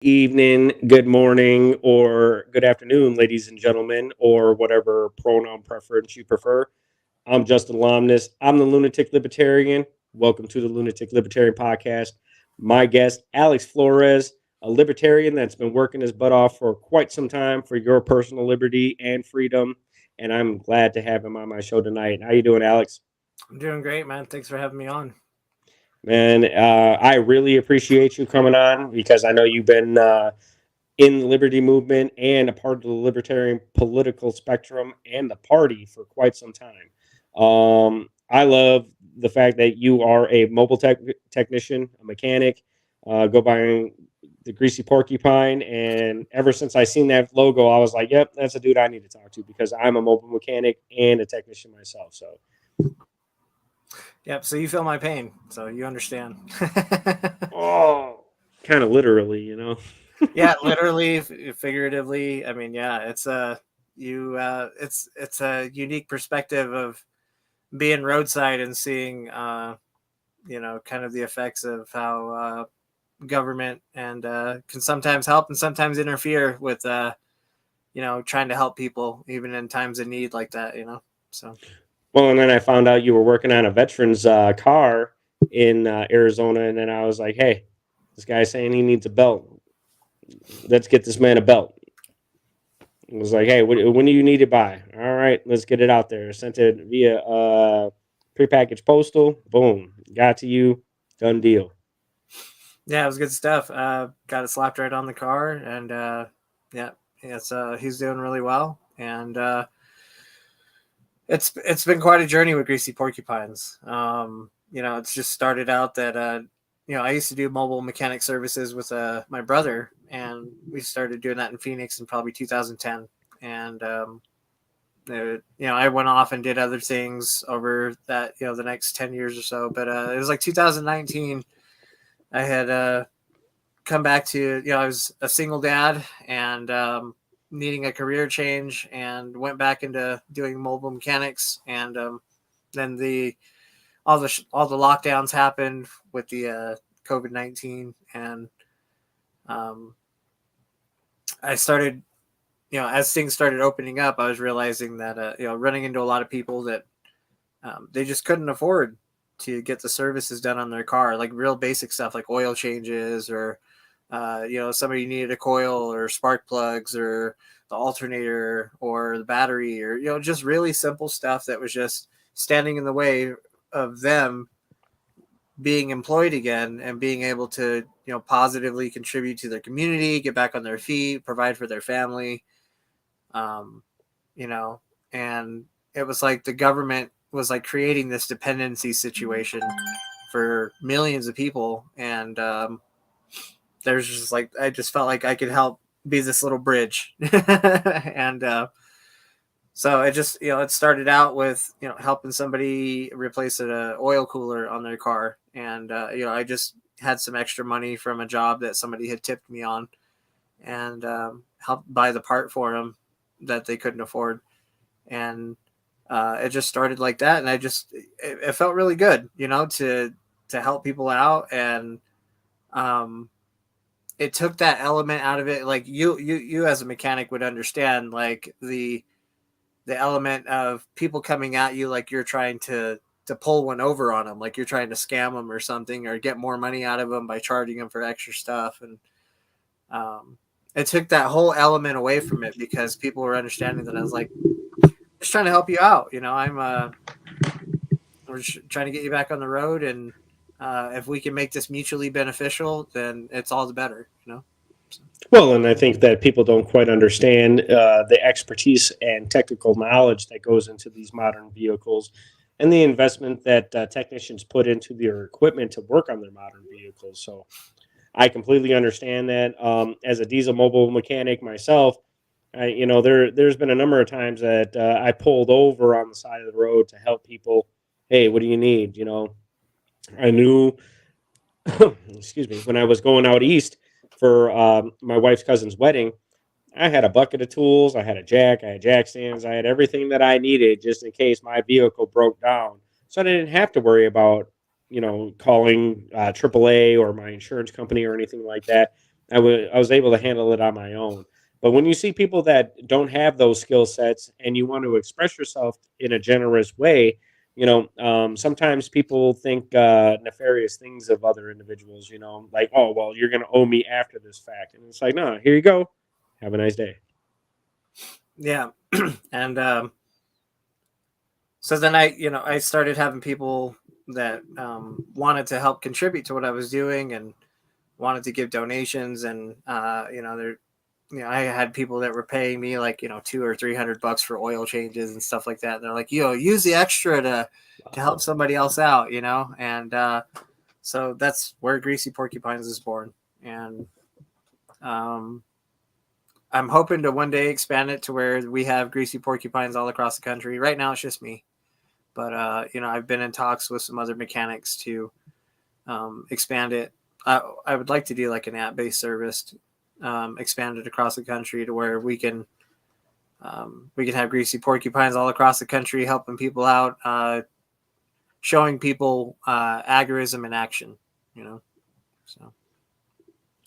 Evening, good morning, or good afternoon, ladies and gentlemen, or whatever pronoun preference you prefer. I'm Justin Lomness. I'm the Lunatic Libertarian. Welcome to the Lunatic Libertarian Podcast. My guest, Alex Flores, a libertarian that's been working his butt off for quite some time for your personal liberty and freedom. And I'm glad to have him on my show tonight. How you doing, Alex? I'm doing great, man. Thanks for having me on. Man, I really appreciate you coming on because I know you've been in the liberty movement and a part of the libertarian political spectrum and the party for quite some time. I love the fact that you are a mobile technician, a mechanic, go by the Greasy Porcupine. And ever since I seen that logo, I was like, yep, that's a dude I need to talk to because I'm a mobile mechanic and a technician myself. So, Yep. So you feel my pain, so you understand. oh, kind of literally, you know. Yeah, literally, figuratively. I mean, yeah, it's a unique perspective of being roadside and seeing, kind of the effects of how government and can sometimes help and sometimes interfere with, trying to help people even in times of need like that. So. Well, and then I found out you were working on a veteran's car in Arizona, and then I was like, "Hey, this guy's saying he needs a belt. Let's get this man a belt." It was like, "Hey, when do you need it by? All right, let's get it out there." Sent it via prepackaged postal. Boom, got to you. Done deal. Yeah, it was good stuff. Got it slapped right on the car, and yeah, he's doing really well, and it's been quite a journey with Greasy Porcupines. It's just started out that I used to do mobile mechanic services with my brother, and we started doing that in Phoenix in probably 2010, and I went off and did other things over that the next 10 years or so, but it was like 2019. I had come back to, I was a single dad and needing a career change, and went back into doing mobile mechanics. And then all the lockdowns happened with the COVID-19, and um, I started, as things started opening up, I was realizing that running into a lot of people that they just couldn't afford to get the services done on their car, like real basic stuff like oil changes, or somebody needed a coil or spark plugs or the alternator or the battery, or just really simple stuff that was just standing in the way of them being employed again and being able to positively contribute to their community, get back on their feet, provide for their family. um, you know, and it was like the government was like creating this dependency situation for millions of people. And there's just like, I just felt like I could help be this little bridge. And so it just, it started out with, helping somebody replace an oil cooler on their car. And, I just had some extra money from a job that somebody had tipped me on, and helped buy the part for them that they couldn't afford. And it just started like that. And it felt really good, to help people out. And it took that element out of it. Like you as a mechanic would understand, like the element of people coming at you like you're trying to pull one over on them, like you're trying to scam them or something, or get more money out of them by charging them for extra stuff. And it took that whole element away from it, because people were understanding that I was like, just trying to help you out. We're just trying to get you back on the road, and if we can make this mutually beneficial, then it's all the better. So, Well, and I think that people don't quite understand the expertise and technical knowledge that goes into these modern vehicles and the investment that technicians put into their equipment to work on their modern vehicles. So I completely understand that. As a diesel mobile mechanic myself, there's been a number of times that I pulled over on the side of the road to help people. Hey, what do you need? I knew, excuse me, when I was going out east for my wife's cousin's wedding, I had a bucket of tools, I had a jack, I had jack stands, I had everything that I needed just in case my vehicle broke down. So I didn't have to worry about, calling AAA or my insurance company or anything like that. I was able to handle it on my own. But when you see people that don't have those skill sets and you want to express yourself in a generous way, sometimes people think nefarious things of other individuals, like, oh, well, you're going to owe me after this fact. And it's like, no, here you go. Have a nice day. Yeah. And so then I started having people that wanted to help contribute to what I was doing and wanted to give donations. And, I had people that were paying me like, $200 or $300 for oil changes and stuff like that. And they're like, use the extra to help somebody else out, and so that's where Greasy Porcupines is born. And I'm hoping to one day expand it to where we have Greasy Porcupines all across the country. Right now it's just me, but I've been in talks with some other mechanics to expand it. I would like to do like an app-based service, expanded across the country to where we can have Greasy Porcupines all across the country, helping people out, showing people agorism in action, so.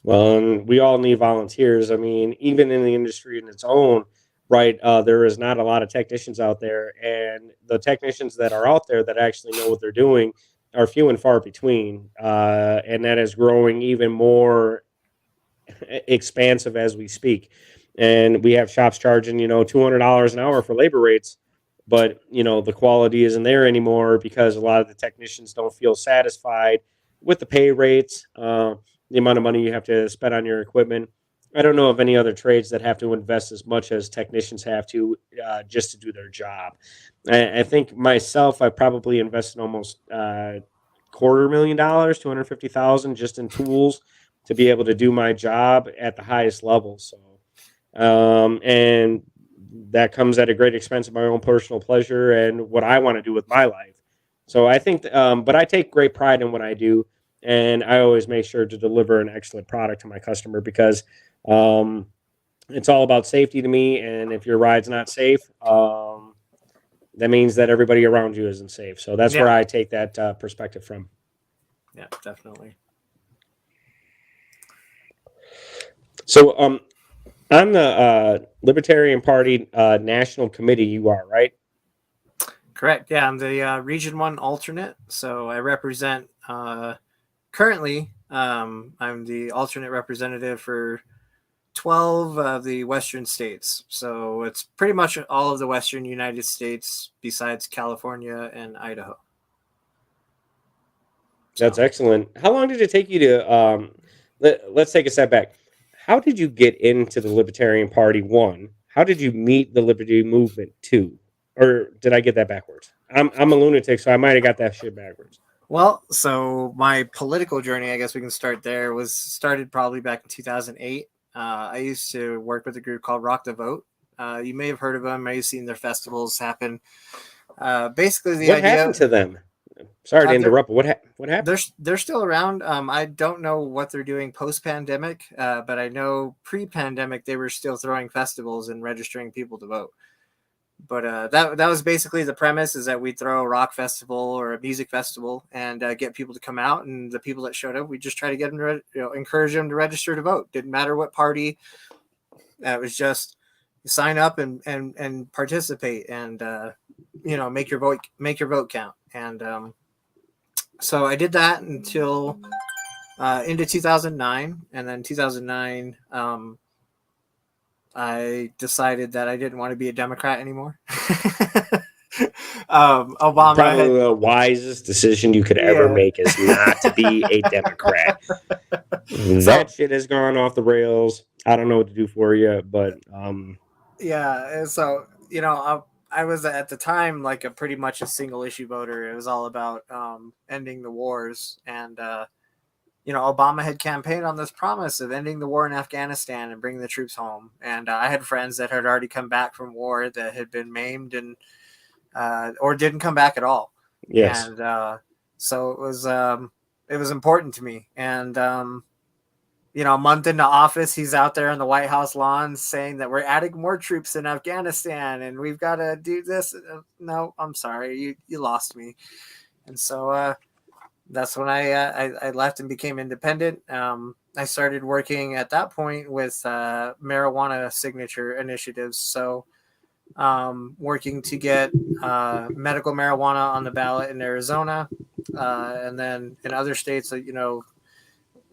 Well, and we all need volunteers. I mean, even in the industry in its own right, there is not a lot of technicians out there, and the technicians that are out there that actually know what they're doing are few and far between, and that is growing even more expansive as we speak. And we have shops charging, $200 an hour for labor rates, but the quality isn't there anymore because a lot of the technicians don't feel satisfied with the pay rates, the amount of money you have to spend on your equipment. I don't know of any other trades that have to invest as much as technicians have to just to do their job. I think myself, I probably invested almost $250,000, 250,000 just in tools to be able to do my job at the highest level. So, and that comes at a great expense of my own personal pleasure and what I want to do with my life. So I think, but I take great pride in what I do, and I always make sure to deliver an excellent product to my customer because it's all about safety to me. And if your ride's not safe, that means that everybody around you isn't safe. So that's where I take that perspective from. Yeah, definitely. So, on the Libertarian Party National Committee, you are, right? Correct. Yeah, I'm the Region 1 alternate. So I represent, currently, I'm the alternate representative for 12 of the Western states. So it's pretty much all of the Western United States besides California and Idaho. That's excellent. How long did it take you to, let's take a step back. How did you get into the Libertarian Party, one? How did you meet the Liberty Movement, two? Or did I get that backwards? I'm a lunatic, so I might have got that shit backwards. Well, so my political journey, I guess we can start there, was started probably back in 2008. I used to work with a group called Rock the Vote. You may have heard of them. I used to see their festivals happen. Basically, what happened to them? Sorry to interrupt. What happened? They're still around. I don't know what they're doing post-pandemic, but I know pre-pandemic they were still throwing festivals and registering people to vote. But that was basically the premise, is that we'd throw a rock festival or a music festival and get people to come out, and the people that showed up, we just try to get them to encourage them to register to vote. Didn't matter what party. It was just sign up and participate and make your vote count. And so I did that until into 2009, and then 2009. I decided that I didn't want to be a Democrat anymore. Obama probably the wisest decision you could ever make is not to be a Democrat. That shit has gone off the rails. I don't know what to do for you, but yeah. So I was at the time like a pretty much a single issue voter. It was all about ending the wars, and Obama had campaigned on this promise of ending the war in Afghanistan and bringing the troops home. And I had friends that had already come back from war that had been maimed and or didn't come back at all. Yes. And so it was important to me. And a month into office, he's out there on the White House lawn saying that we're adding more troops in Afghanistan and we've got to do this. No, I'm sorry, you lost me. And so that's when I left and became independent. I started working at that point with marijuana signature initiatives. So working to get medical marijuana on the ballot in Arizona, and then in other states,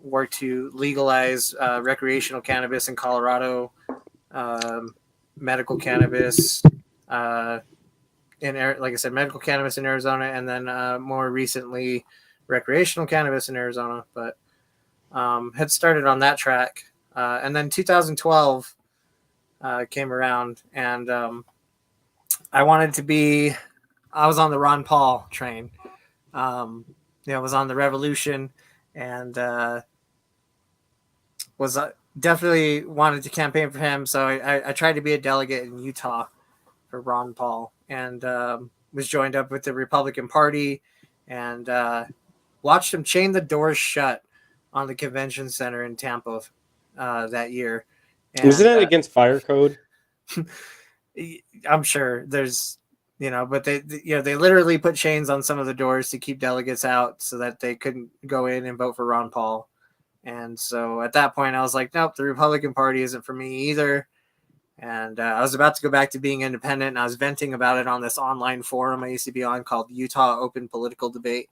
work to legalize recreational cannabis in Colorado, medical cannabis like I said, medical cannabis in Arizona, and then more recently, recreational cannabis in Arizona. But had started on that track, and then 2012 came around, and I wanted to be. I was on the Ron Paul train. Was on the revolution, and was definitely wanted to campaign for him. So I tried to be a delegate in Utah for Ron Paul, and was joined up with the Republican Party, and watched him chain the doors shut on the convention center in Tampa that year. And, Wasn't that against fire code? I'm sure there's, but they literally put chains on some of the doors to keep delegates out so that they couldn't go in and vote for Ron Paul. And so at that point I was like, nope, the Republican Party isn't for me either. And I was about to go back to being independent, and I was venting about it on this online forum I used to be on called Utah Open Political Debate.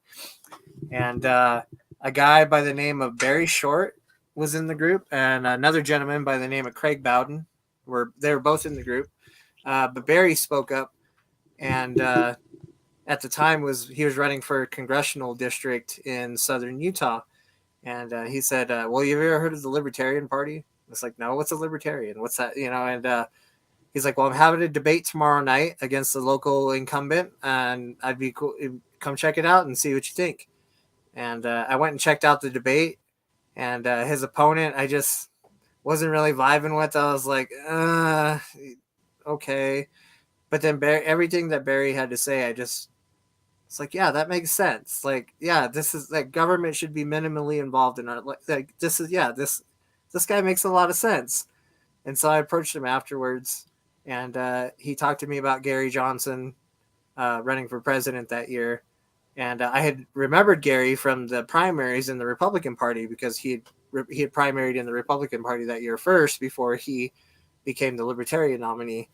And a guy by the name of Barry Short was in the group, and another gentleman by the name of Craig Bowden. They were both in the group. But Barry spoke up, and at the time he was running for a congressional district in southern Utah. And he said, well, you ever heard of the Libertarian Party? It's like, no, what's a libertarian? What's that? And he's like, well, I'm having a debate tomorrow night against the local incumbent, and I'd be cool. Come check it out and see what you think. And I went and checked out the debate, and his opponent, I just wasn't really vibing with. I was like, okay. But then everything that Barry had to say, it's like, yeah, that makes sense. Like, yeah, this is like government should be minimally involved in our, like this is, yeah, this guy makes a lot of sense. And so I approached him afterwards, and he talked to me about Gary Johnson running for president that year. And I had remembered Gary from the primaries in the Republican Party because he had primaried in the Republican Party that year first before he became the Libertarian nominee.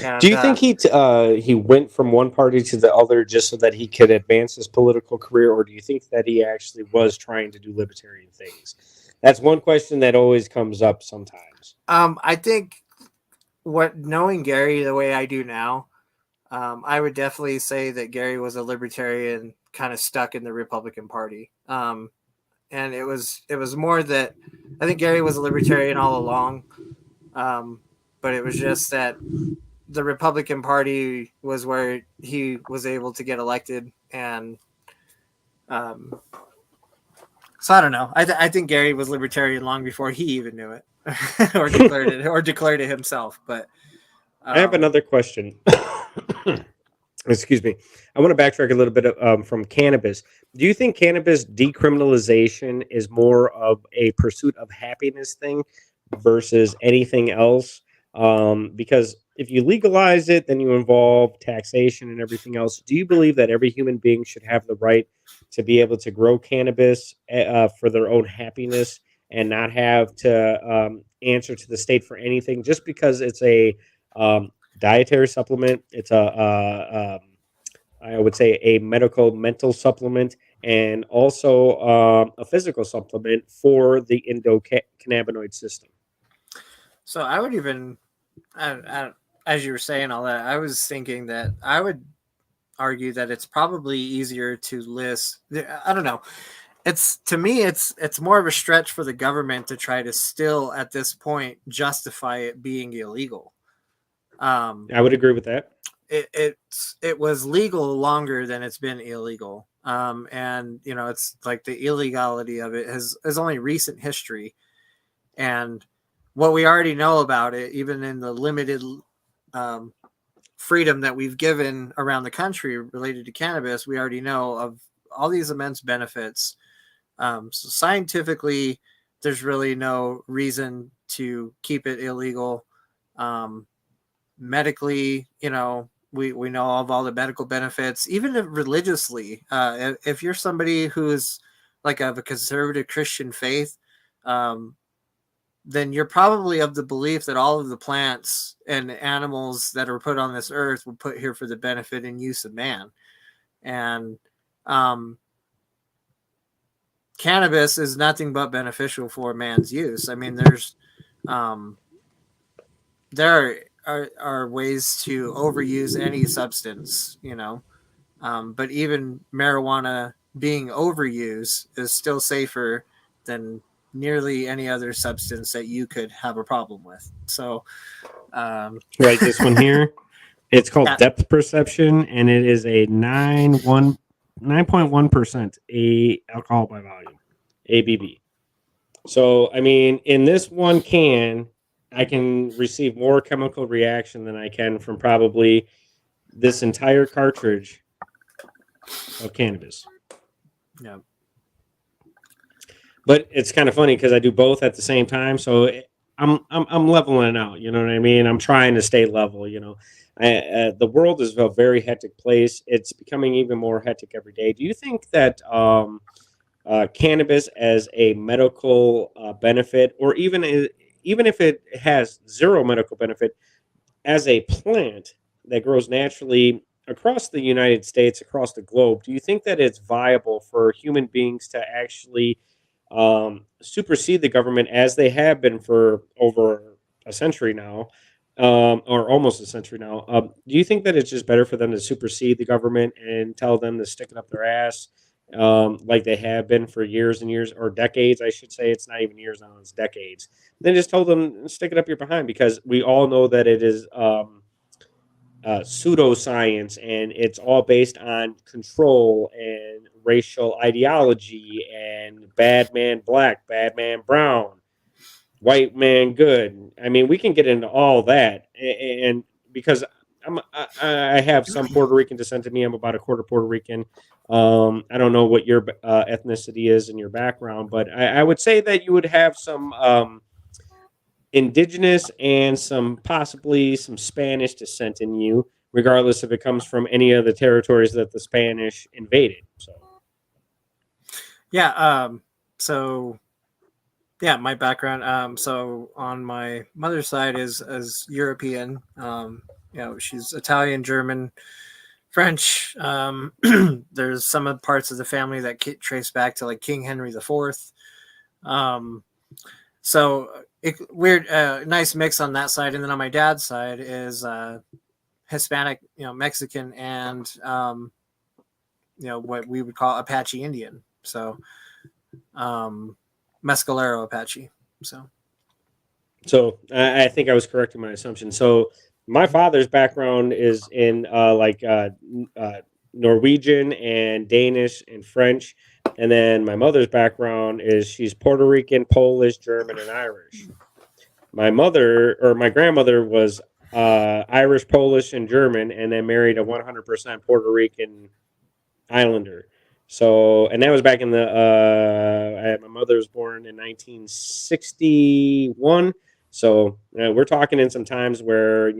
And, do you think he went from one party to the other just so that he could advance his political career, or do you think that he actually was trying to do libertarian things? That's one question that always comes up sometimes. I think knowing Gary the way I do now, I would definitely say that Gary was a libertarian kind of stuck in the Republican Party. And it was more that I think Gary was a libertarian all along. But it was just that the Republican Party was where he was able to get elected. And so I don't know. I think Gary was libertarian long before he even knew it or declared it himself. But I have another question. Excuse me. I want to backtrack a little bit from cannabis. Do you think cannabis decriminalization is more of a pursuit of happiness thing versus anything else? Because if you legalize it, then you involve taxation and everything else. Do you believe that every human being should have the right to be able to grow cannabis for their own happiness and not have to answer to the state for anything just because it's a dietary supplement? It's I would say a mental supplement, and also a physical supplement for the endocannabinoid system. So I would even, as you were saying all that, I was thinking that I would argue that it's probably easier to list. I don't know. To me, it's more of a stretch for the government to try to still at this point justify it being illegal. I would agree with that. It was legal longer than it's been illegal. And it's like the illegality of it is only recent history. And what we already know about it, even in the limited freedom that we've given around the country related to cannabis, we already know of all these immense benefits. So scientifically, there's really no reason to keep it illegal. Medically, we know of all the medical benefits. Even if religiously, if you're somebody who's like of a conservative Christian faith, then you're probably of the belief that all of the plants and animals that are put on this earth were put here for the benefit and use of man. And cannabis is nothing but beneficial for man's use. I mean, there are ways to overuse any substance, but even marijuana being overused is still safer than nearly any other substance that you could have a problem with. So, Right, this one here, it's called Yeah. depth perception, and it is a 9.1% alcohol by volume, ABV. So, I mean, in this one can, I can receive more chemical reaction than I can from probably this entire cartridge of cannabis. yeah, But it's kind of funny because I do both at the same time. So I'm leveling out. You know what I mean? I'm trying to stay level. The world is a very hectic place. It's becoming even more hectic every day. Do you think that cannabis as a medical benefit, or even if it has zero medical benefit, as a plant that grows naturally across the United States, across the globe, do you think that it's viable for human beings to actually supersede the government as they have been for over a century now, or almost a century now? Do you think that it's just better for them to supersede the government and tell them to stick it up their ass, like they have been for years and years, or decades? I should say it's not even years now; it's decades. Then just tell them stick it up your behind, because we all know that it is pseudoscience, and it's all based on control and racial ideology and bad man black, bad man brown, white man good. I mean, we can get into all that, and because I have some Puerto Rican descent in me, I'm about a quarter Puerto Rican. I don't know what your ethnicity is in your background, but I would say that you would have some indigenous and possibly some Spanish descent in you, regardless if it comes from any of the territories that the Spanish invaded. So, yeah. So, yeah, my background. So on my mother's side is European. She's Italian, German, French. There's some of the parts of the family that trace back to like King Henry IV. So weird, nice mix on that side, and then on my dad's side is Hispanic, Mexican, and what we would call Apache Indian. So Mescalero Apache. So I think I was correct in my assumption. So my father's background is in Norwegian and Danish and French. And then my mother's background is she's Puerto Rican, Polish, German, and Irish. My grandmother was Irish, Polish, and German, and then married a 100% Puerto Rican Islander. So, and that was back in my mother was born in 1961. So we're talking in some times where,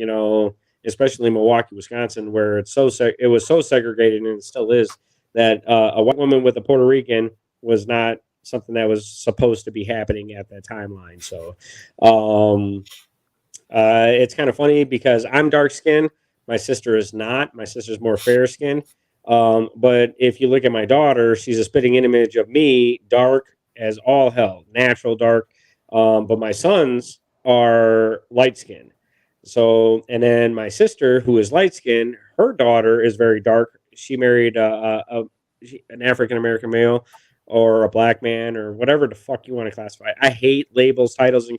especially Milwaukee, Wisconsin, where it was so segregated, and it still is, that a white woman with a Puerto Rican was not something that was supposed to be happening at that timeline. So it's kind of funny because I'm dark skinned. My sister is not. My sister's more fair skinned. But if you look at my daughter, she's a spitting image of me, dark as all hell, natural dark. But my sons are light skinned. So, and then my sister, who is light skinned, her daughter is very dark. She married an African American male, or a black man, or whatever the fuck you want to classify. I hate labels, titles, and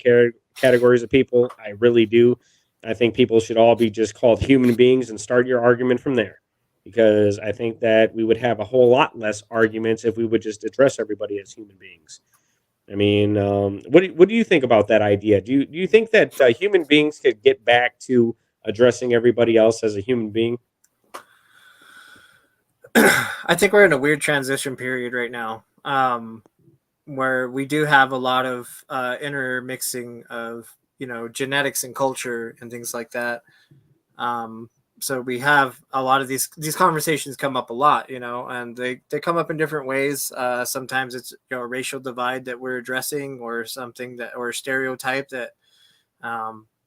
categories of people. I really do. I think people should all be just called human beings and start your argument from there, because I think that we would have a whole lot less arguments if we would just address everybody as human beings. I mean, what do you think about that idea? Do you think that human beings could get back to addressing everybody else as a human being? I think we're in a weird transition period right now, where we do have a lot of intermixing of genetics and culture and things like that. so we have a lot of these conversations come up a lot, you know, and they come up in different ways. Sometimes it's, you know, a racial divide that we're addressing, or something that, or a stereotype that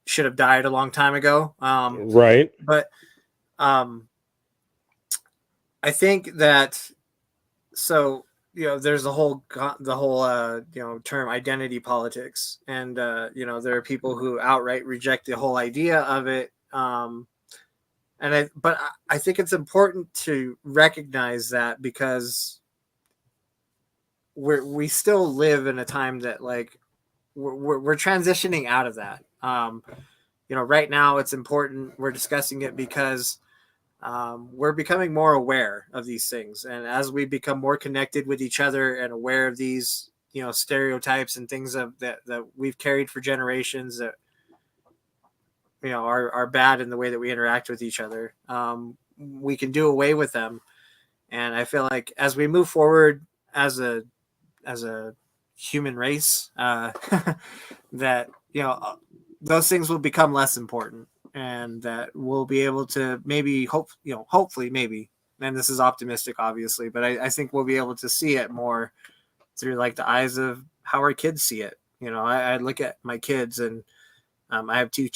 should have died a long time ago. Right. But I think that, so, you know, there's the whole you know, term identity politics, and you know, there are people who outright reject the whole idea of it. But I think it's important to recognize that, because we still live in a time that, like, we're transitioning out of that. You know, right now it's important we're discussing it because we're becoming more aware of these things, and as we become more connected with each other and aware of these, you know, stereotypes and things that we've carried for generations that, you know, are bad in the way that we interact with each other, we can do away with them. And I feel like as we move forward as a human race, that, you know, those things will become less important, and that we'll be able to hopefully, maybe, and this is optimistic obviously, but I think we'll be able to see it more through, like, the eyes of how our kids see it. You know, I look at my kids, and I have two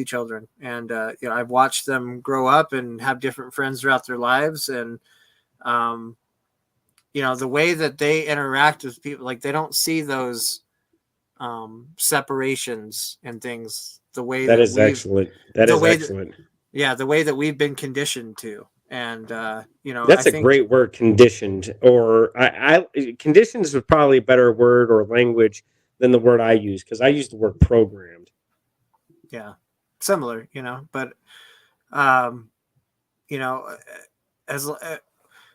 children, and you know, I've watched them grow up and have different friends throughout their lives, and you know, the way that they interact with people, like, they don't see those separations and things the way That that is we've excellent. That the is way that excellent. yeah, the way that we've been conditioned to. And you know, I That's a think, great word, conditioned. Or conditioned is probably a better word or language than the word I use, because I use the word programmed. yeah, similar, you know, but um you know, as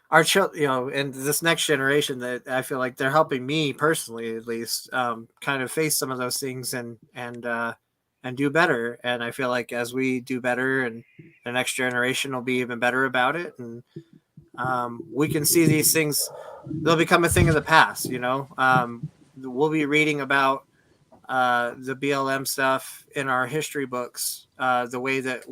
our children, you know, and this next generation, that I feel like they're helping me personally, at least, kind of face some of those things, and do better. And I feel like as we do better, and the next generation will be even better about it, and we can see these things, they'll become a thing of the past. You know, we'll be reading about the BLM stuff in our history books, the way that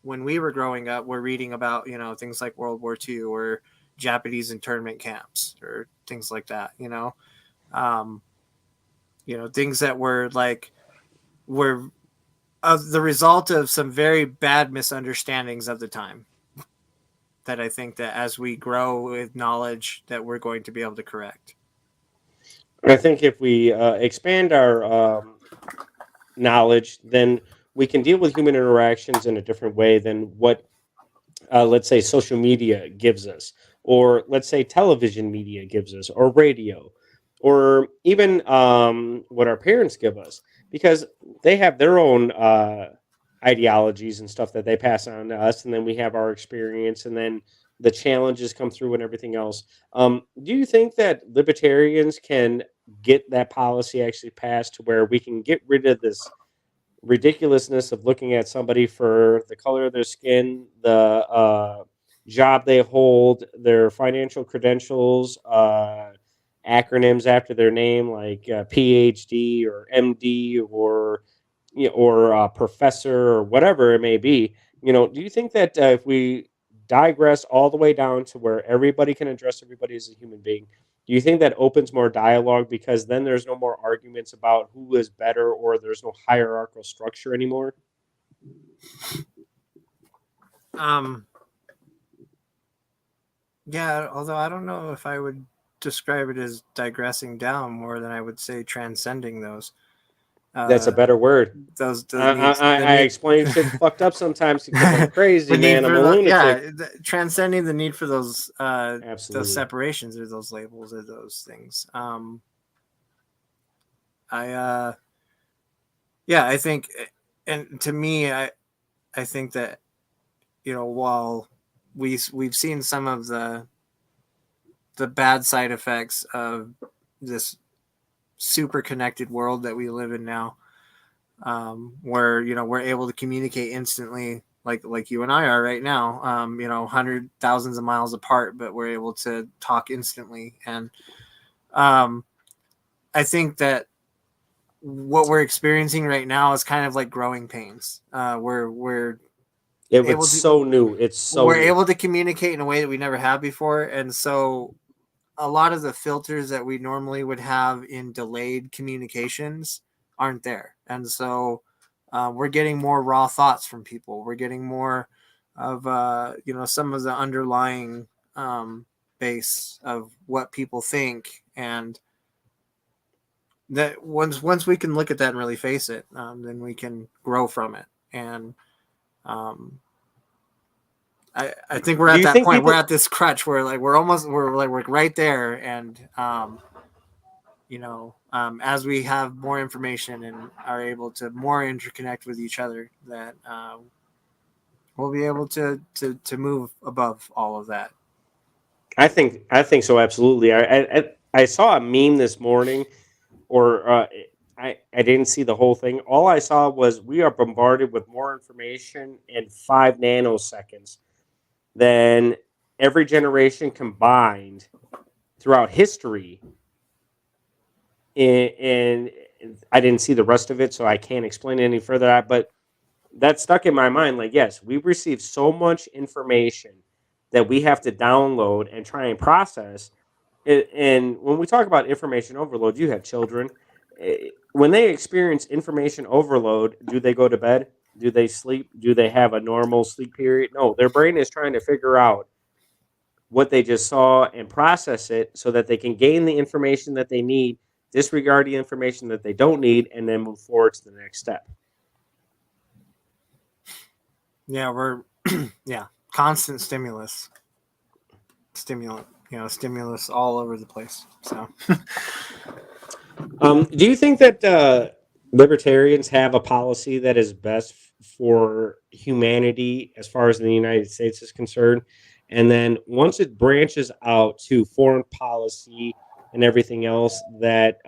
when we were growing up, we're reading about, you know, things like World War II, or Japanese internment camps, or things like that. Um, you know, things that were the result of some very bad misunderstandings of the time. That I think that as we grow with knowledge, that we're going to be able to correct. I think if we expand our knowledge, then we can deal with human interactions in a different way than what, let's say, social media gives us, or let's say television media gives us, or radio, or even what our parents give us, because they have their own ideologies and stuff that they pass on to us, and then we have our experience, and then the challenges come through and everything else. Do you think that libertarians can get that policy actually passed to where we can get rid of this ridiculousness of looking at somebody for the color of their skin, the job they hold, their financial credentials, acronyms after their name, like PhD or MD, or professor, or whatever it may be? Do you think that if we digress all the way down to where everybody can address everybody as a human being, do you think that opens more dialogue, because then there's no more arguments about who is better, or there's no hierarchical structure anymore? Um, yeah, although I don't know if I would describe it as digressing down, more than I would say transcending That's a uh, better word. those the I, I, needs I the I need explain shit fucked up sometimes because I'm the crazy, need man. I'm for a lunatic. transcending the need for those Absolutely. separations, or those labels, or those things. I Yeah, I think, and to me, I think that, you know, while we've seen some of the bad side effects of this super connected world that we live in now, where, you know, we're able to communicate instantly, like you and I are right now, you know, hundred thousands of miles apart, but we're able to talk instantly. And um, I think that what we're experiencing right now is kind of like growing pains. We're It's so new. It's so we're new. able to communicate in a way that we never have before, and so a lot of the filters that we normally would have in delayed communications aren't there, and so we're getting more raw thoughts from people. We're getting more of some of the underlying base of what people think, and that once we can look at that and really face it, then we can grow from it. And I think we're Do at you that think point. We're people? at this crutch where like we're right there, and as we have more information and are able to more interconnect with each other, that we'll be able to move above all of that. I think so. Absolutely. I saw a meme this morning, or I didn't see the whole thing. All I saw was we are bombarded with more information in 5 nanoseconds than every generation combined throughout history. And I didn't see the rest of it, so I can't explain it any further. But that stuck in my mind. Like, yes, we receive so much information that we have to download and try and process. And when we talk about information overload, you have children. When they experience information overload, do they go to bed? Do they sleep? Do they have a normal sleep period? No, their brain is trying to figure out what they just saw and process it so that they can gain the information that they need, disregard the information that they don't need, and then move forward to the next step. Yeah, we're constant stimulus all over the place. So Do you think that libertarians have a policy that is best for humanity as far as the United States is concerned? And then once it branches out to foreign policy and everything else, that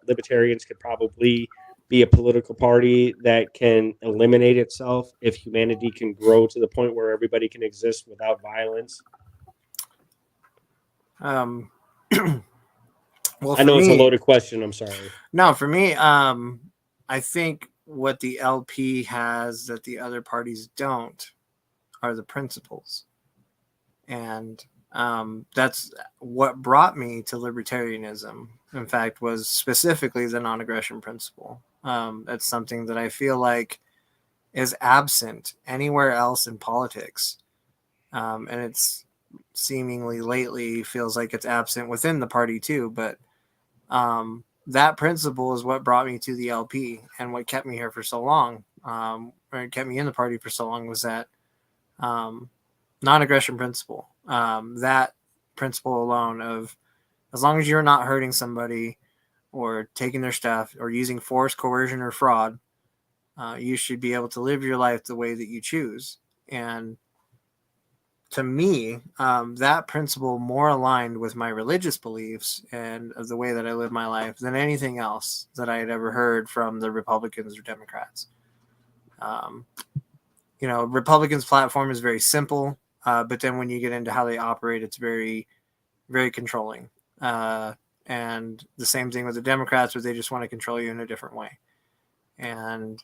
libertarians could probably be a political party that can eliminate itself if humanity can grow to the point where everybody can exist without violence? um well, I for know it's a me, loaded question. I'm sorry. no, for me, I think what the LP has that the other parties don't are the principles. And that's what brought me to libertarianism. In fact, was specifically the non-aggression principle. That's something that I feel like is absent anywhere else in politics, and it's seemingly lately feels like it's absent within the party too. But that principle is what brought me to the LP, and what kept me here for so long, or kept me in the party for so long, was that non-aggression principle. That principle alone of, as long as you're not hurting somebody or taking their stuff or using force, coercion, or fraud, you should be able to live your life the way that you choose. And to me, that principle more aligned with my religious beliefs and of the way that I live my life than anything else that I had ever heard from the Republicans or Democrats. Republicans' platform is very simple, but then when you get into how they operate, it's very, very controlling. And the same thing with the Democrats, where they just want to control you in a different way. And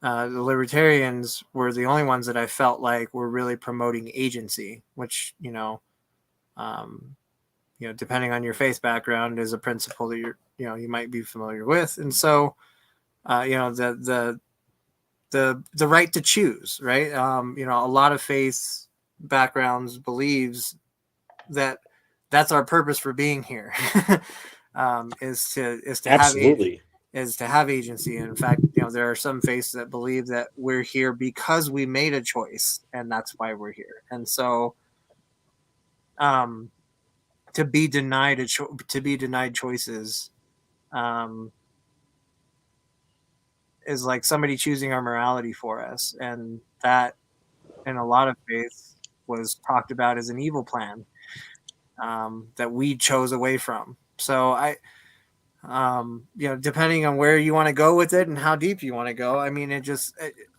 the Libertarians were the only ones that I felt like were really promoting agency, which, depending on your faith background, is a principle that you might be familiar with. And so, the right to choose, right? A lot of faith backgrounds believes that that's our purpose for being here, is to Absolutely. have agency. And in fact, there are some faiths that believe that we're here because we made a choice, and that's why we're here. And so, to be denied choices, is like somebody choosing our morality for us, and that, in a lot of faiths, was talked about as an evil plan, that we chose away from. So depending on where you want to go with it and how deep you want to go, I mean,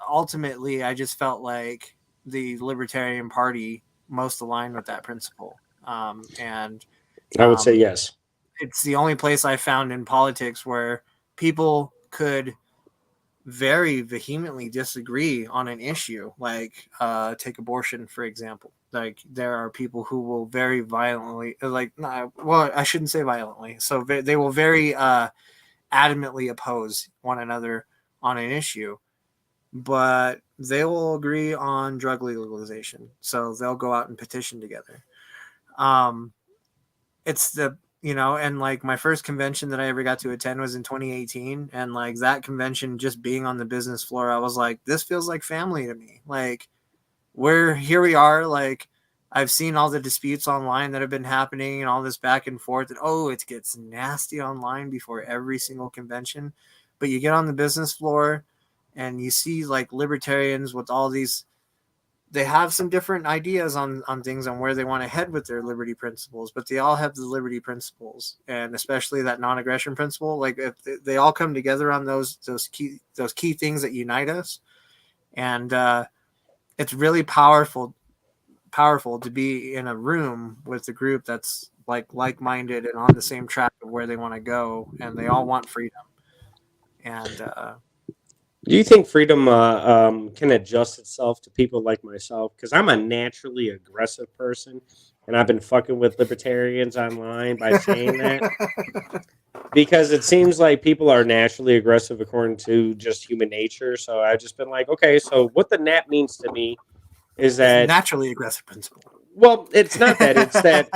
ultimately, I just felt like the Libertarian Party most aligned with that principle. And I would say yes. it's the only place I found in politics where people could very vehemently disagree on an issue, like take abortion, for example. Like there are people who will very violently, well, I shouldn't say violently. So they will very adamantly oppose one another on an issue, but they will agree on drug legalization. So they'll go out and petition together. It's the, and like my first convention that I ever got to attend was in 2018. And like that convention, just being on the business floor, I was like, this feels like family to me. Like here we are. Like I've seen all the disputes online that have been happening and all this back and forth. And it gets nasty online before every single convention. But you get on the business floor and you see like libertarians with all these, they have some different ideas on things on where they want to head with their liberty principles, but they all have the liberty principles, and especially that non-aggression principle. Like if they all come together on those key things that unite us, and it's really powerful to be in a room with a group that's like-minded and on the same track of where they want to go, and they all want freedom. And do you think freedom can adjust itself to people like myself? Because I'm a naturally aggressive person, and I've been fucking with libertarians online by saying that. Because it seems like people are naturally aggressive according to just human nature. So I've just been like, okay, so what the NAP means to me is that naturally aggressive principle. Well, it's not that. It's that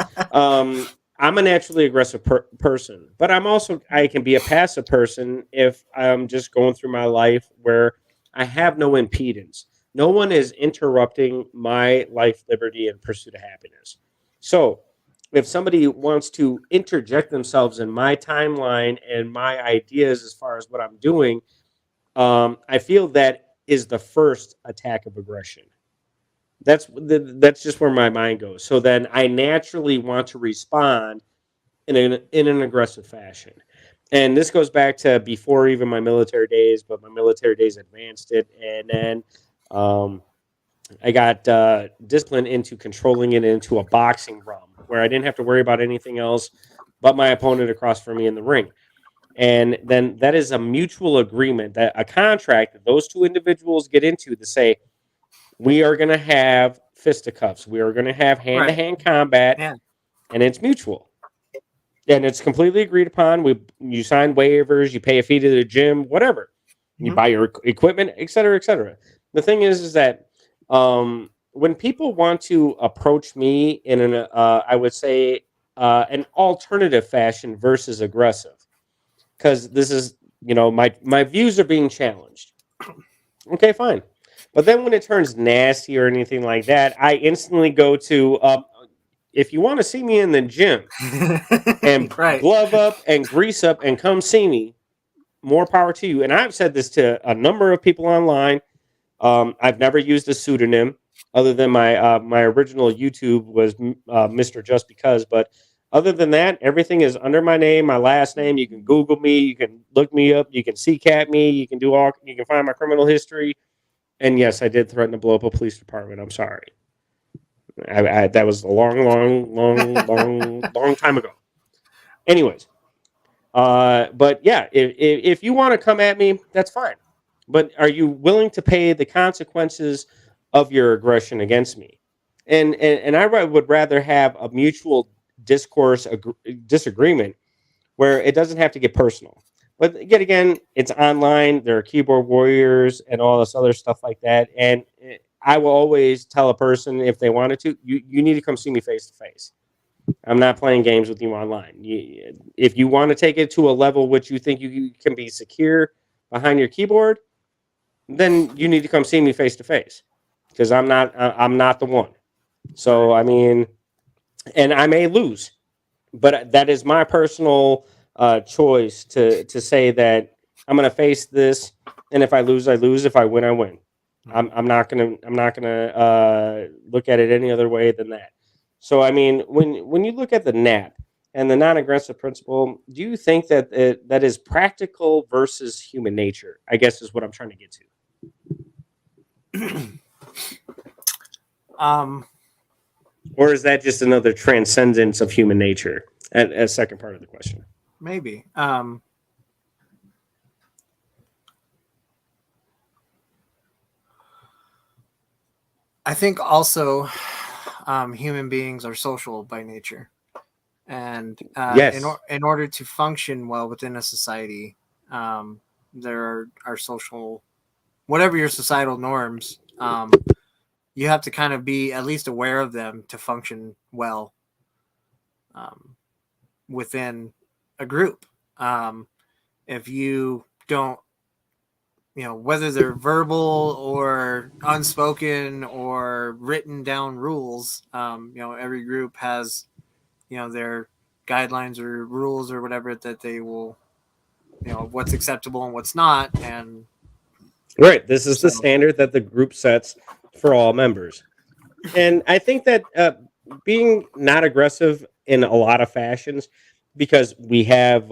I'm a naturally aggressive person, but I can be a passive person if I'm just going through my life where I have no impedance. No one is interrupting my life, liberty, and pursuit of happiness. So if somebody wants to interject themselves in my timeline and my ideas as far as what I'm doing, I feel that is the first attack of aggression. That's just where my mind goes. So then I naturally want to respond in an aggressive fashion. And this goes back to before even my military days, but my military days advanced it. And then I got disciplined into controlling it into a boxing realm where I didn't have to worry about anything else but my opponent across from me in the ring. And then that is a mutual agreement, that a contract that those two individuals get into to say, we are going to have fisticuffs. We are going to have hand-to-hand combat, and it's mutual. And it's completely agreed upon. You sign waivers, you pay a fee to the gym, whatever. You buy your equipment, et cetera, et cetera. The thing is that when people want to approach me in I would say, an alternative fashion versus aggressive, because this is, my views are being challenged. Okay, fine. But then when it turns nasty or anything like that, I instantly go to, if you want to see me in the gym and glove up and grease up and come see me, more power to you. And I've said this to a number of people online. I've never used a pseudonym other than my original YouTube was Mr. Just Because. But other than that, everything is under my name, my last name. You can Google me. You can look me up. You can CCAT me. You can find my criminal history. And yes, I did threaten to blow up a police department. I'm sorry. That was a long time ago. Anyways, but yeah, if you want to come at me, that's fine. But are you willing to pay the consequences of your aggression against me? And I would rather have a mutual disagreement where it doesn't have to get personal. But yet again, it's online. There are keyboard warriors and all this other stuff like that. And I will always tell a person, if they wanted to, you need to come see me face to face. I'm not playing games with you online. If you want to take it to a level which you think you can be secure behind your keyboard, then you need to come see me face to face, because I'm not the one. So I mean, and I may lose, but that is my personal choice to say that I'm going to face this, and if I lose, I lose. If I win, I win. I'm not gonna look at it any other way than that. So I mean, when you look at the NAP and the non-aggressive principle, do you think that that is practical versus human nature? I guess is what I'm trying to get to. Or is that just another transcendence of human nature? A second part of the question. Maybe. I think also human beings are social by nature, and Yes. in order to function well within a society, there are social, whatever your societal norms, you have to kind of be at least aware of them to function well um, within a group. If you don't, whether they're verbal or unspoken or written down rules, every group has, their guidelines or rules or whatever that they will, what's acceptable and what's not. And Right. This is the so, standard that the group sets for all members. And I think that being not aggressive in a lot of fashions, because we have,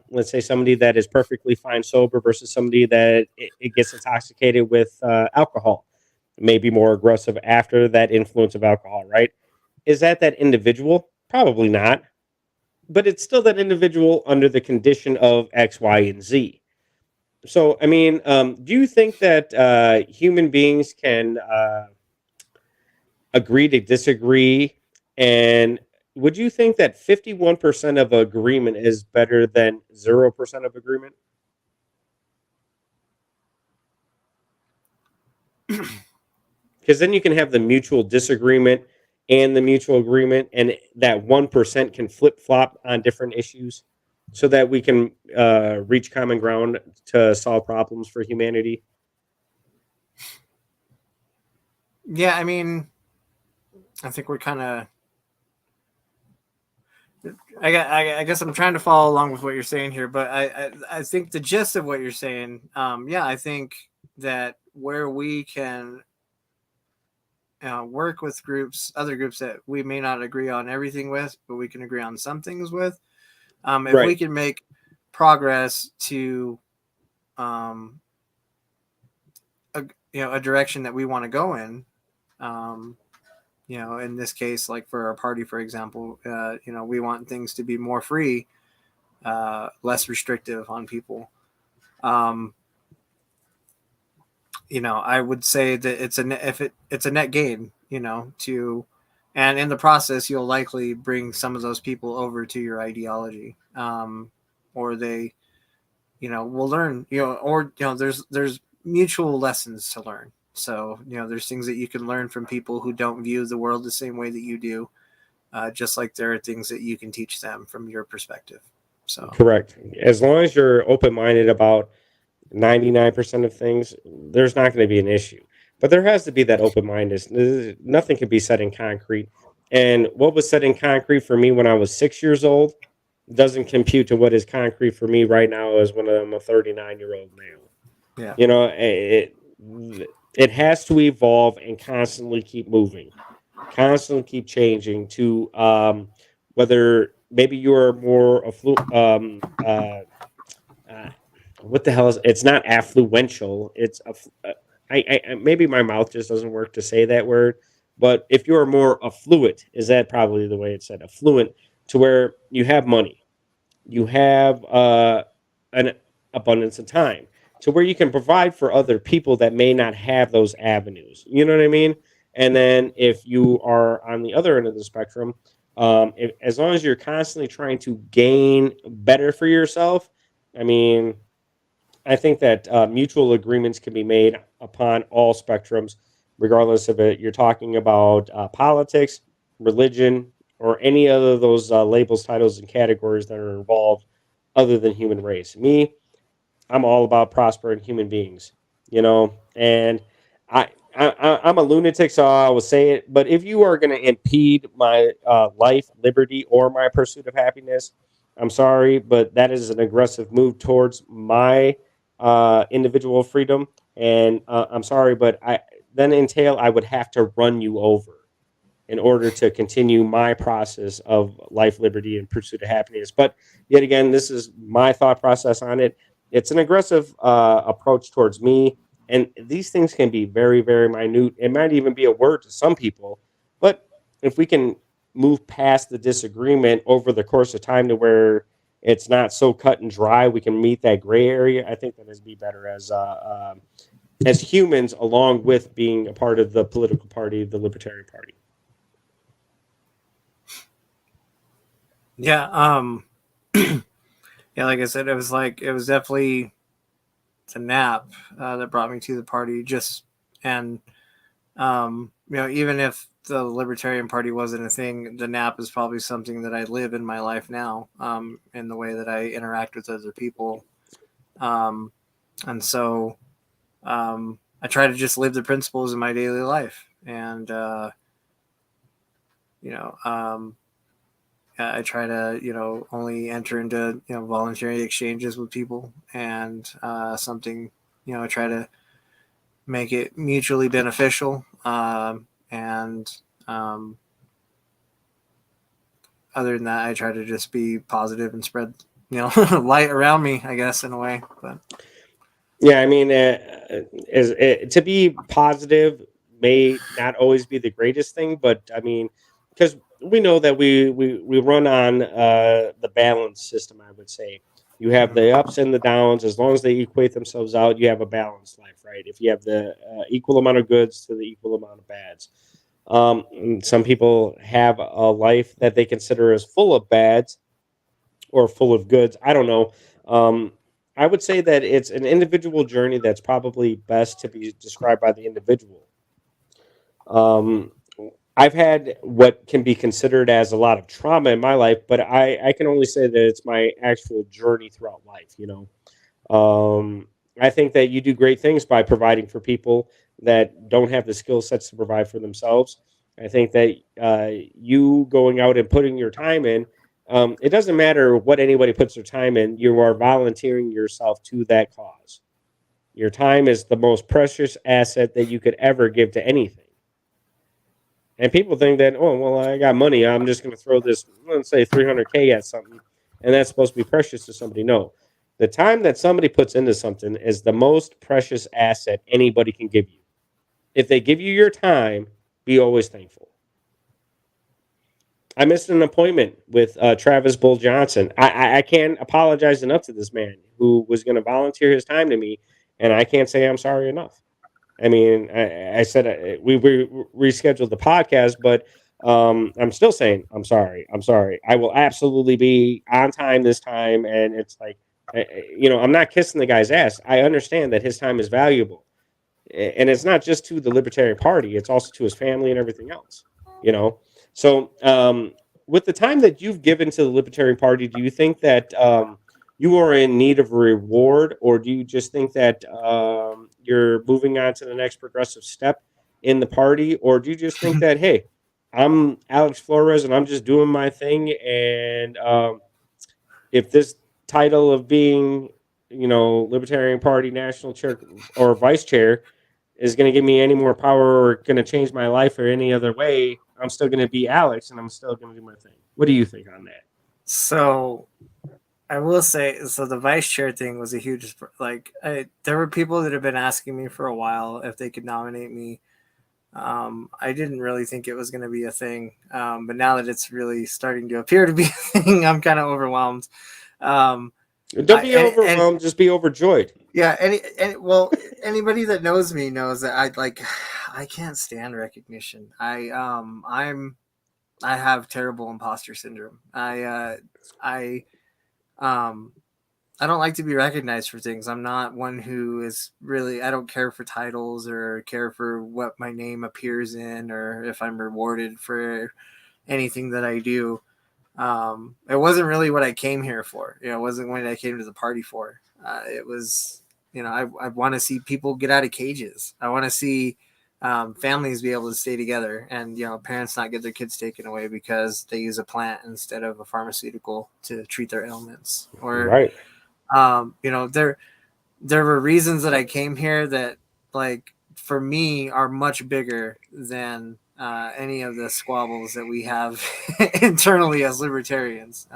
let's say, somebody that is perfectly fine sober versus somebody that it gets intoxicated with alcohol, maybe more aggressive after that influence of alcohol, right? Is that individual? Probably not. But it's still that individual under the condition of X, Y, and Z. So, I mean, do you think that human beings can agree to disagree? And would you think that 51% of agreement is better than 0% of agreement? Because then you can have the mutual disagreement and the mutual agreement, and that 1% can flip flop on different issues so that we can reach common ground to solve problems for humanity. yeah, I mean, I think we're kind of, I guess I'm trying to follow along with what you're saying here, but I think the gist of what you're saying, yeah, I think that where we can work with other groups that we may not agree on everything with, but we can agree on some things with. If we Right. can make progress to, um, a direction that we want to go in, um, in this case, like for our party, for example, we want things to be more free, less restrictive on people. Um, I would say that it's a net gain, and in the process, you'll likely bring some of those people over to your ideology, or they, will learn, or there's mutual lessons to learn. So there's things that you can learn from people who don't view the world the same way that you do, just like there are things that you can teach them from your perspective. So Correct. As long as you're open minded about 99% of things, there's not going to be an issue. But there has to be that open mindedness. Nothing can be set in concrete. And what was set in concrete for me when I was 6 years old doesn't compute to what is concrete for me right now as when I'm a 39-year-old male. yeah, You know, it has to evolve and constantly keep moving, constantly keep changing to whether maybe you're more uh, what the hell is it's not affluential. It's maybe my mouth just doesn't work to say that word. But if you're more affluent, is that probably the way it's said? Affluent to where you have money, you have an abundance of time, to where you can provide for other people that may not have those avenues. You know what I mean? And then if you are on the other end of the spectrum, as long as you're constantly trying to gain better for yourself, I mean, I think that mutual agreements can be made upon all spectrums, regardless of it. You're talking about politics, religion, or any other of those labels, titles, and categories that are involved other than human race. Me, I'm all about prospering human beings, and I'm a lunatic, so I will say it. But if you are going to impede my life, liberty, or my pursuit of happiness, I'm sorry, but that is an aggressive move towards my individual freedom. And I'm sorry, but I would have to run you over in order to continue my process of life, liberty, and pursuit of happiness. But yet again, this is my thought process on it. It's an aggressive approach towards me. And these things can be very, very minute. It might even be a word to some people. But if we can move past the disagreement over the course of time to where it's not so cut and dry, we can meet that gray area. I think that is be better as as humans, along with being a part of the political party, the Libertarian Party. Yeah. Yeah, like I said, it was definitely the nap that brought me to the party. And even if the Libertarian Party wasn't a thing, the nap is probably something that I live in my life now, in the way that I interact with other people. And so I try to just live the principles in my daily life. And, I try to, only enter into, voluntary exchanges with people and something, I try to make it mutually beneficial. And other than that, I try to just be positive and spread, light around me, I guess, in a way. But yeah, I mean, to be positive may not always be the greatest thing, but I mean, because we know that we run on the balance system. I would say you have the ups and the downs. As long as they equate themselves out, you have a balanced life, right? If you have the equal amount of goods to the equal amount of bads. And some people have a life that they consider as full of bads or full of goods. I don't know. I would say that it's an individual journey that's probably best to be described by the individual. Um, I've had what can be considered as a lot of trauma in my life, but I can only say that it's my actual journey throughout life, I think that you do great things by providing for people that don't have the skill sets to provide for themselves. I think that you going out and putting your time in, it doesn't matter what anybody puts their time in, you are volunteering yourself to that cause. Your time is the most precious asset that you could ever give to anything. And people think that, oh, well, I got money. I'm just going to throw this, let's say 300K at something, and that's supposed to be precious to somebody. No. The time that somebody puts into something is the most precious asset anybody can give you. If they give you your time, be always thankful. I missed an appointment with Travis Bull Johnson. I can't apologize enough to this man who was going to volunteer his time to me, and I can't say I'm sorry enough. I mean, I said we rescheduled the podcast, but I'm still saying I'm sorry. I'm sorry. I will absolutely be on time this time, and it's like, I'm not kissing the guy's ass. I understand that his time is valuable, and it's not just to the Libertarian Party; it's also to his family and everything else. So with the time that you've given to the Libertarian Party, do you think that you are in need of a reward, or do you just think that you're moving on to the next progressive step in the party, or do you just think that, hey, I'm Alex Flores and I'm just doing my thing, and if this title of being, Libertarian Party national chair or vice chair is going to give me any more power or going to change my life or any other way, I'm still going to be Alex and I'm still going to do my thing. What do you think on that? so I will say, so the vice chair thing was a huge, there were people that have been asking me for a while if they could nominate me. I didn't really think it was going to be a thing. But now that it's really starting to appear to be a thing, I'm kind of overwhelmed. Don't be overwhelmed, just be overjoyed. Yeah. Anybody that knows me knows that I can't stand recognition. I have terrible imposter syndrome. I don't like to be recognized for things. I'm not one who is really, I don't care for titles or care for what my name appears in or if I'm rewarded for anything that I do. It wasn't really what I came here for. It wasn't what I came to the party for. It was, I want to see people get out of cages. I want to see families be able to stay together and, parents not get their kids taken away because they use a plant instead of a pharmaceutical to treat their ailments. Or, right. There were reasons that I came here that, for me, are much bigger than any of the squabbles that we have internally as libertarians.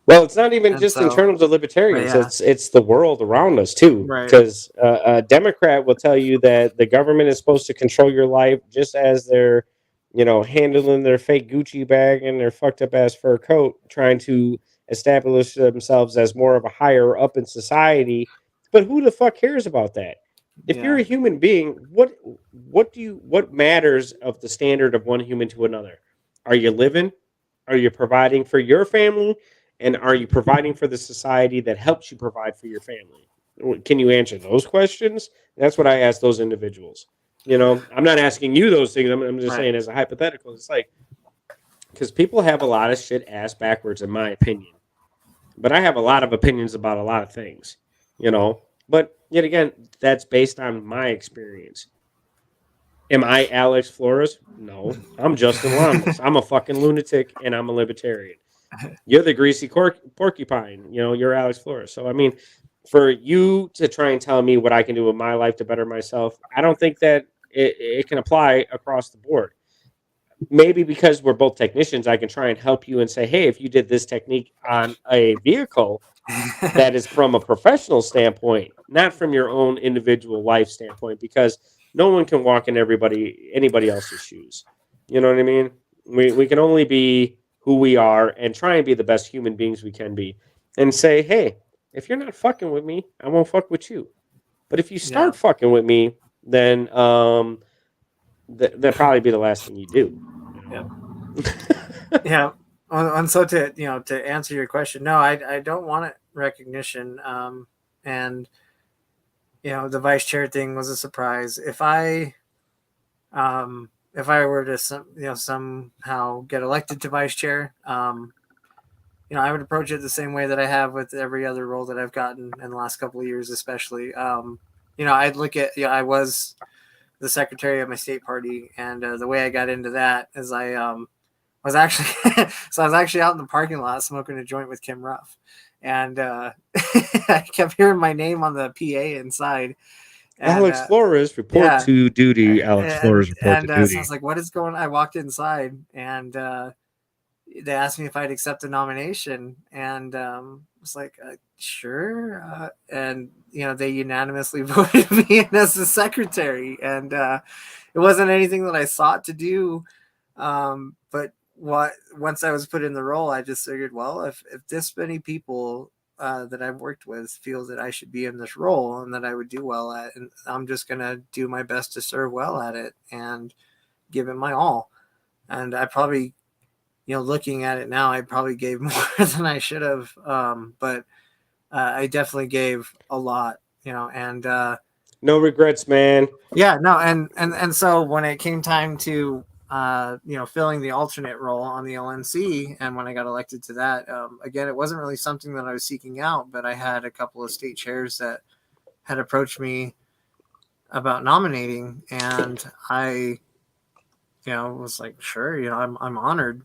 Well, it's not even just internal to libertarians. Yeah. It's the world around us too. Right. Because a Democrat will tell you that the government is supposed to control your life, just as they're, handling their fake Gucci bag and their fucked up ass fur coat, trying to establish themselves as more of a higher up in society. But who the fuck cares about that? If you're a human being, what matters of the standard of one human to another? Are you living? Are you providing for your family? And are you providing for the society that helps you provide for your family? Can you answer those questions? That's what I ask those individuals. I'm not asking you those things. I'm just saying as a hypothetical. It's like, because people have a lot of shit ass backwards, in my opinion. But I have a lot of opinions about a lot of things, But yet again, that's based on my experience. Am I Alex Flores? No, I'm Justin Lamas. I'm a fucking lunatic and I'm a libertarian. You're the greasy porcupine. You're Alex Flores. So, I mean, for you to try and tell me what I can do with my life to better myself, I don't think that it can apply across the board. Maybe because we're both technicians, I can try and help you and say, hey, if you did this technique on a vehicle that is from a professional standpoint, not from your own individual life standpoint, because no one can walk in anybody else's shoes. You know what I mean? We can only be who we are and try and be the best human beings we can be and say, hey, if you're not fucking with me, I won't fuck with you. But if you start fucking with me, then that'd probably be the last thing you do. Yeah. And so to answer your question, no, I don't want it recognition. And the vice chair thing was a surprise. If I were to somehow get elected to vice chair, I would approach it the same way that I have with every other role that I've gotten in the last couple of years, especially. I'd look at I was the secretary of my state party, and the way I got into that is I was actually out in the parking lot smoking a joint with Kim Ruff, and I kept hearing my name on the PA inside. And, Alex Flores, report to duty. Alex Flores, report to duty. So I was like, "What is going on?" I walked inside, and they asked me if I'd accept the nomination, and I was like, "Sure." And they unanimously voted me in as the secretary, and it wasn't anything that I sought to do, but once I was put in the role, I just figured, well, if this many people that I've worked with feel that I should be in this role and that I would do well at, and I'm just gonna do my best to serve well at it and give it my all. And I probably, looking at it now, I probably gave more than I should have, but I definitely gave a lot, and no regrets, man. Yeah, no, and so when it came time to filling the alternate role on the LNC, and when I got elected to that, again, it wasn't really something that I was seeking out, but I had a couple of state chairs that had approached me about nominating, and I was like, sure, I'm honored,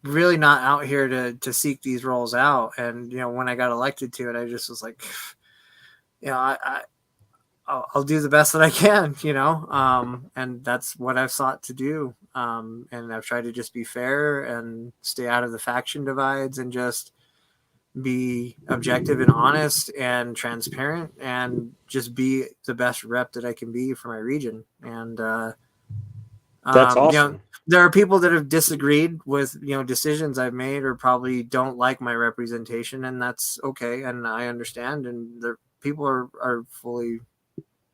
really not out here to seek these roles out. And when I got elected to it, I just was like, I'll do the best that I can, and that's what I've sought to do. And I've tried to just be fair and stay out of the faction divides and just be objective and honest and transparent and just be the best rep that I can be for my region. And that's awesome. There are people that have disagreed with decisions I've made or probably don't like my representation, and that's okay, and I understand. And people are fully.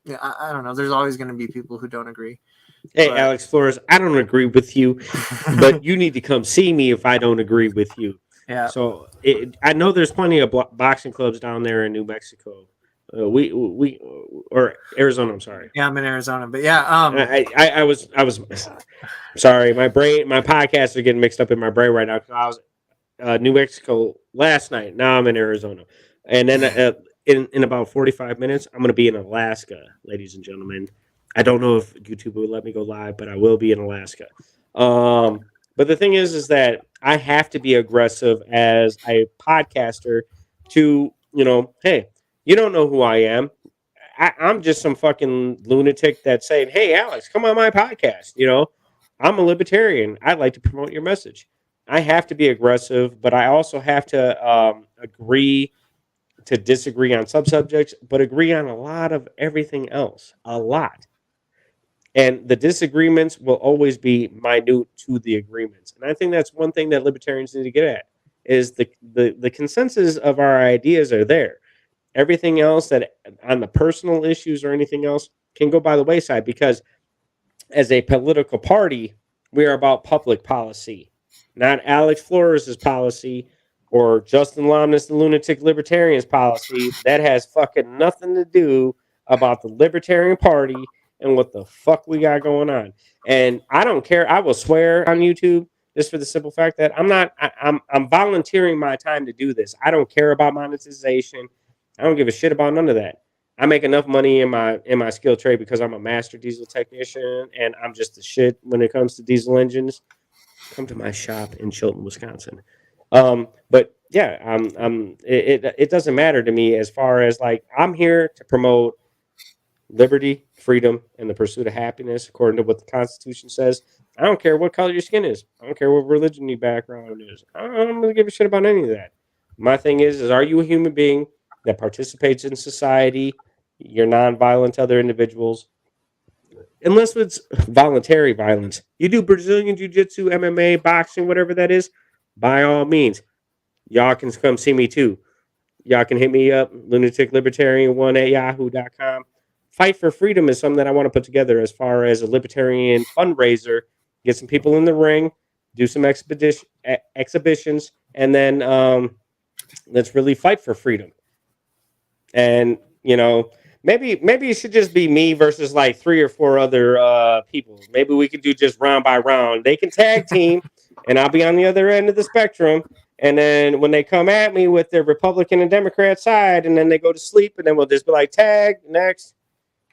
Yeah, I don't know. There's always going to be people who don't agree. Hey, but Alex Flores, I don't agree with you, but you need to come see me if I don't agree with you. Yeah. So I know there's plenty of boxing clubs down there in New Mexico. Or Arizona. I'm sorry. Yeah, I'm in Arizona, but yeah. I was sorry. My podcasts are getting mixed up in my brain right now because I was New Mexico last night. Now I'm in Arizona, and then. In about 45 minutes, I'm going to be in Alaska, ladies and gentlemen. I don't know if YouTube will let me go live, but I will be in Alaska. But the thing is that I have to be aggressive as a podcaster to, hey, you don't know who I am. I'm just some fucking lunatic that's saying, hey, Alex, come on my podcast. I'm a libertarian. I'd like to promote your message. I have to be aggressive, but I also have to agree to disagree on some subjects, but agree on a lot of everything else. A lot. And the disagreements will always be minute to the agreements. And I think that's one thing that libertarians need to get at, is the consensus of our ideas are there. everything else that on the personal issues or anything else can go by the wayside, because as a political party, we are about public policy, not Alex Flores' policy or Justin Lomness, the lunatic libertarian's policy. That has fucking nothing to do about the Libertarian Party and what the fuck we got going on. And I don't care. I will swear on YouTube just for the simple fact that I'm volunteering my time to do this. I don't care about monetization. I don't give a shit about none of that. I make enough money in my skill trade because I'm a master diesel technician and I'm just the shit when it comes to diesel engines. Come to my shop in Chilton, Wisconsin. But yeah, it doesn't matter to me as far as like I'm here to promote liberty, freedom, and the pursuit of happiness according to what the Constitution says. I don't care what color your skin is. I don't care what religion your background is. I don't really give a shit about any of that. My thing is are you a human being that participates in society? You're nonviolent to other individuals, unless it's voluntary violence. You do Brazilian jiu-jitsu, MMA, boxing, whatever that is, by all means, y'all can come see me too. Y'all can hit me up, lunaticlibertarian1@yahoo.com. Fight for Freedom is something that I want to put together as far as a libertarian fundraiser. Get some people in the ring, do some exhibitions, and then let's really fight for freedom. And, you know, maybe it should just be me versus like 3 or 4 other people. Maybe we could do just round by round. They can tag team, and I'll be on the other end of the spectrum. And then when they come at me with their Republican and Democrat side, and then they go to sleep, and then we'll just be like, tag, next.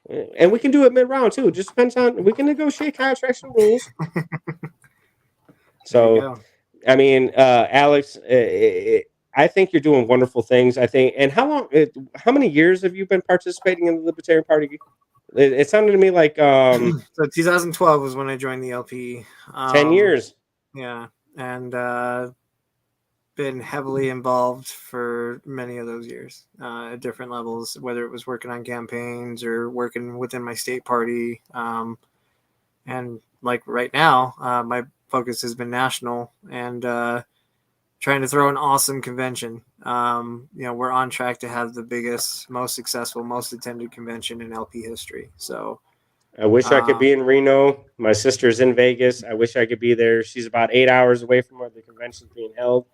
And we can do it mid-round, too. It just depends on, we can negotiate contracts and rules. So, I mean, Alex, I think you're doing wonderful things. I think, and how many years have you been participating in the Libertarian Party? It sounded to me like so 2012 was when I joined the LP. 10 years. Yeah, and been heavily involved for many of those years at different levels, whether it was working on campaigns or working within my state party. And like right now, my focus has been national and trying to throw an awesome convention. We're on track to have the biggest, most successful, most attended convention in LP history. So I wish I could be in Reno. My sister's in Vegas. I wish I could be there. She's about 8 hours away from where the convention's being held.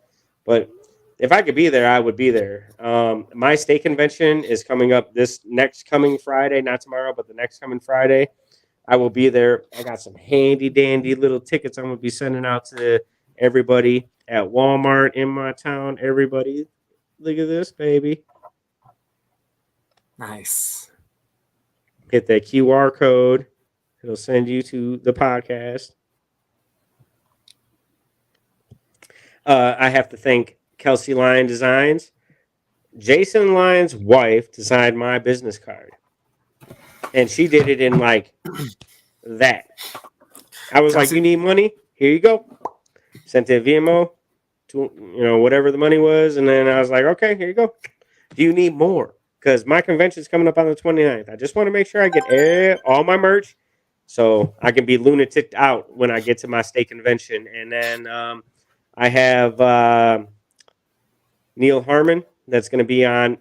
But if I could be there, I would be there. My state convention is coming up this next coming Friday, not tomorrow, but the next coming Friday. I will be there. I got some handy dandy little tickets I'm going to be sending out to everybody at Walmart in my town. Everybody, look at this, baby. Nice. Hit that QR code. It'll send you to the podcast. I have to thank Kelsey Lyon Designs. Jason Lyon's wife designed my business card. And she did it in like that. I was like, you need money? Here you go. Sent it VMO to, whatever the money was. And then I was like, okay, here you go. Do you need more? Because my convention's coming up on the 29th. I just want to make sure I get all my merch so I can be lunatic out when I get to my state convention. And then I have Neil Harmon that's going to be on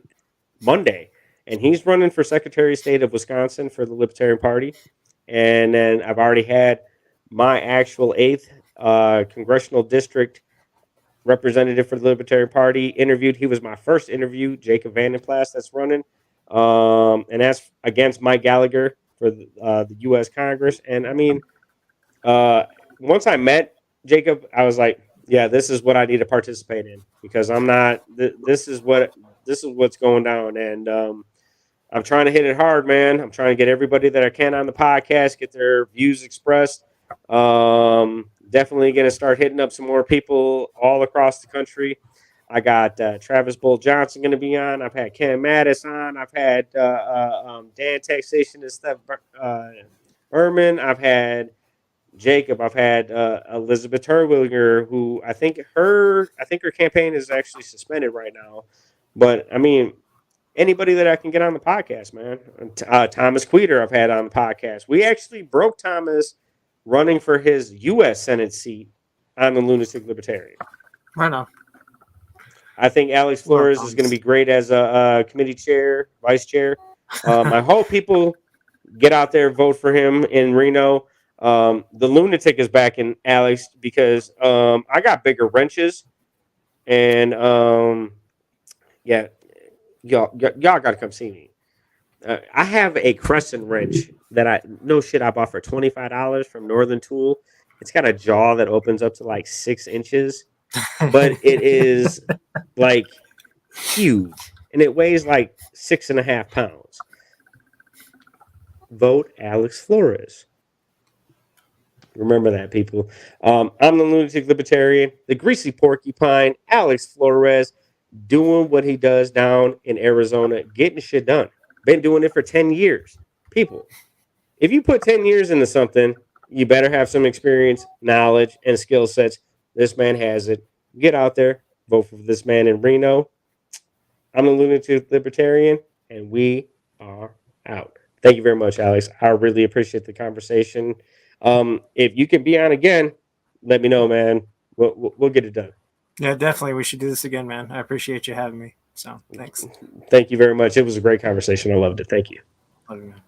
Monday. And he's running for Secretary of State of Wisconsin for the Libertarian Party. And then I've already had my actual 8th congressional district representative for the Libertarian Party interviewed. He was my first interview, Jacob Vandenplas, that's running. And that's against Mike Gallagher for the U.S. Congress. And I mean, once I met Jacob, I was like, yeah, this is what I need to participate in because I'm not, this is what's going down. And I'm trying to hit it hard, man. I'm trying to get everybody that I can on the podcast, get their views expressed. Definitely going to start hitting up some more people all across the country. I got Travis Bull Johnson going to be on. I've had Ken Mattis on. I've had Dan Taxation and Steph Berman. I've had Jacob. I've had Elizabeth Terwilliger, who I think her campaign is actually suspended right now. But I mean, anybody that I can get on the podcast, man. Thomas Queter I've had on the podcast. We actually broke Thomas running for his U.S. Senate seat on the Lunatic Libertarian. Right on. I think Alex Flores is going to be great as a committee chair, vice chair. I hope people get out there, vote for him in Reno. The lunatic is back in Alex because I got bigger wrenches, and yeah, y'all got to come see me. I have a crescent wrench that I bought for $25 from Northern Tool. It's got a jaw that opens up to like 6 inches, but it is like huge, and it weighs like 6.5 pounds. Vote Alex Flores. Remember that, people. I'm the lunatic libertarian, the greasy porcupine, Alex Flores, doing what he does down in Arizona, getting shit done. Been doing it for 10 years. People, if you put 10 years into something, you better have some experience, knowledge, and skill sets. This man has it. Get out there, vote for this man in Reno. I'm the lunatic libertarian, and we are out. Thank you very much, Alex. I really appreciate the conversation. If you can be on again, let me know, man. We'll get it done. Yeah, definitely. We should do this again, man. I appreciate you having me. So thanks. Thank you very much. It was a great conversation. I loved it. Thank you. Love you, man.